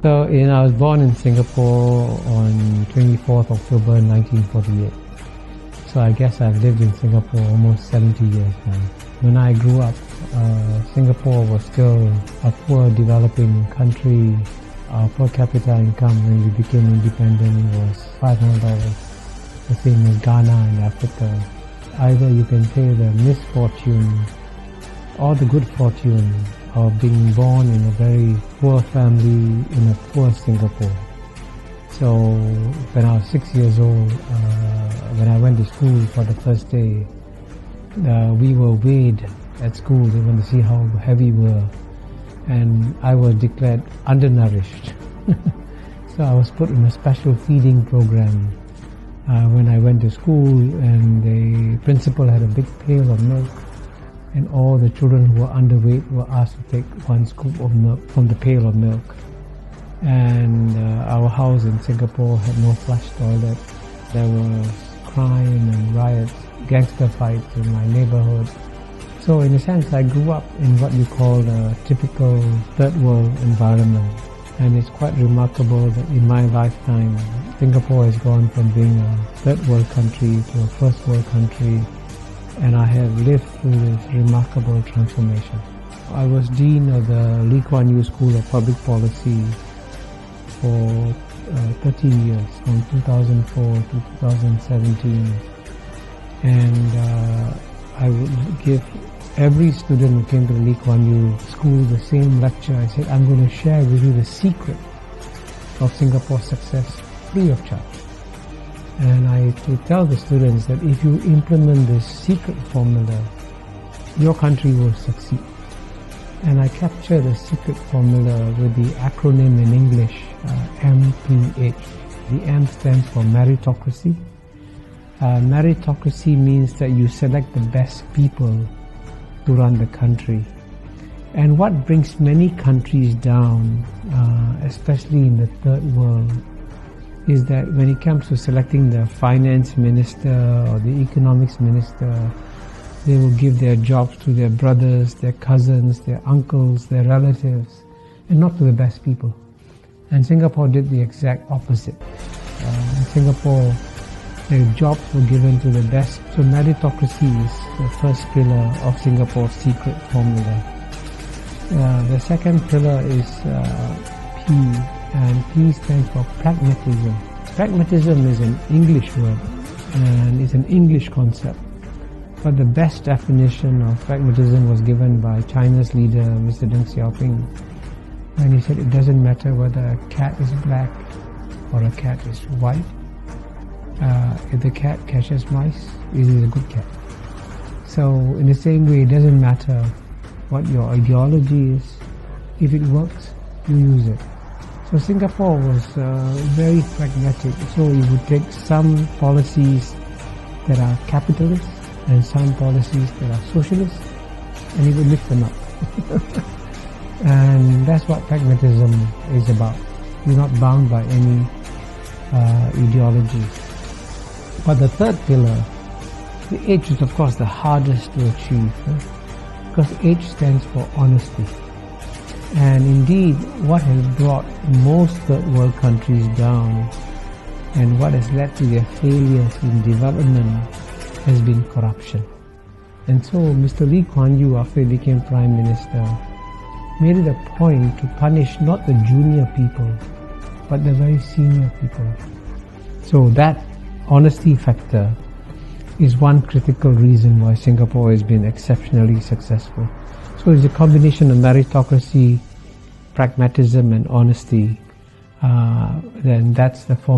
So I was born in Singapore on 24th October 1948. So I guess I've lived in Singapore almost 70 years now. When I grew up, Singapore was still a poor developing country. Our per capita income when we became independent was $500, the same as Ghana in Africa. Either you can say the misfortune or the good fortune of being born in a very poor family in a poor Singapore. So when I was 6 years old, when I went to school for the first day, we were weighed at school. They wanted to see how heavy we were, and I was declared undernourished. So I was put in a special feeding program when I went to school, and the principal had a big pail of milk, and all the children who were underweight were asked to take one scoop of milk from the pail of milk. And our house in Singapore had no flush toilet. There was crime and riots, gangster fights in my neighborhood. So in a sense, I grew up in what you call a typical third world environment. And it's quite remarkable that in my lifetime, Singapore has gone from being a third world country to a first world country. And I have lived through this remarkable transformation. I was Dean of the Lee Kuan Yew School of Public Policy for 13 years, from 2004 to 2017. And I would give every student who came to the Lee Kuan Yew School the same lecture. I said, I'm going to share with you the secret of Singapore's success free of charge. And I to tell the students that if you implement this secret formula, your country will succeed. And I capture the secret formula with the acronym in English, MPH. The M stands for meritocracy. Meritocracy means that you select the best people to run the country. And what brings many countries down, especially in the third world, is that when it comes to selecting the finance minister or the economics minister, they will give their jobs to their brothers, their cousins, their uncles, their relatives, and not to the best people. And Singapore did the exact opposite. In Singapore, the jobs were given to the best. So meritocracy is the first pillar of Singapore's secret formula. The second pillar is P, and P stands for pragmatism. Pragmatism is an English word, and it's an English concept. But the best definition of pragmatism was given by China's leader, Mr. Deng Xiaoping, when he said it doesn't matter whether a cat is black or a cat is white. If the cat catches mice, it is a good cat. So in the same way, it doesn't matter what your ideology is. If it works, you use it. So Singapore was very pragmatic. So it would take some policies that are capitalist and some policies that are socialist, and it would mix them up. And that's what pragmatism is about. You're not bound by any ideologies. But the third pillar, the H is of course the hardest to achieve, because H stands for honesty. And indeed, what has brought most third world countries down and what has led to their failures in development has been corruption. And so Mr. Lee Kuan Yew, after he became Prime Minister, made it a point to punish not the junior people, but the very senior people. So that honesty factor is one critical reason why Singapore has been exceptionally successful. So it's a combination of meritocracy, pragmatism and honesty. Then that's the form.